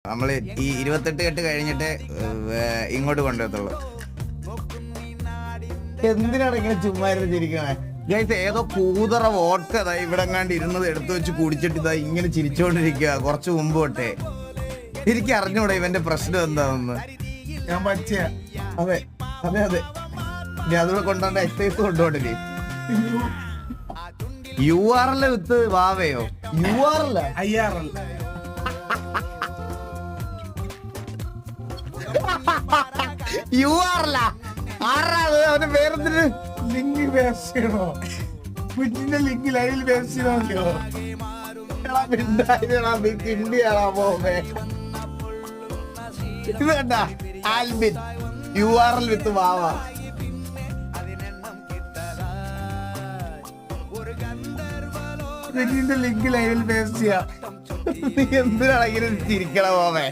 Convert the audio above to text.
നമ്മള് ഈ 28 കെട്ട് കഴിഞ്ഞിട്ട് ഇങ്ങോട്ട് കൊണ്ടുവരത്തുള്ളൂ. എന്തിനാണ് ഇങ്ങനെ ചുമ്മാ ചിരിക്കണേ? ഗൈസ് ഏതോ കൂതറ വോഡ്ക ഇവിടെ എങ്ങാണ്ട് ഇരുന്നത് എടുത്തു വെച്ച് കുടിച്ചിട്ട് ഇതാ ഇങ്ങനെ ചിരിച്ചോണ്ടിരിക്കുക കുറച്ചു മുമ്പ് തൊട്ടേ. എനിക്ക് അറിഞ്ഞൂടാ ഇവന്റെ പ്രശ്നം എന്താണെന്ന്. ഞാൻ പഠിച്ച അതെ അതെ അതെ ഇനി അതുകൂടെ കൊണ്ടുപോണ്ട എക്സസൈസ് കൊണ്ടുപോണ്ടില്ലേ? URL വിത്ത് വാവയോ? URL IRL URL ആരാത്? അവന്റെ പേരെന്തിന്? ലിങ്ക് വേസ്റ്റ് ചെയ്യണോ? കുഞ്ഞിന്റെ ലിങ്ക് ലൈവിൽ വേസ്റ്റ് ചെയ്തോ? ഇത് കണ്ട ആൽബിൻ URL വിത്ത് വാവ. കുഞ്ഞിന്റെ ലിങ്ക് ലൈവിൽ വേസ്റ്റ് ചെയ്യാം. നീ എന്തിനാണ് ഇങ്ങനെ ചിരിക്കണ പോവേ?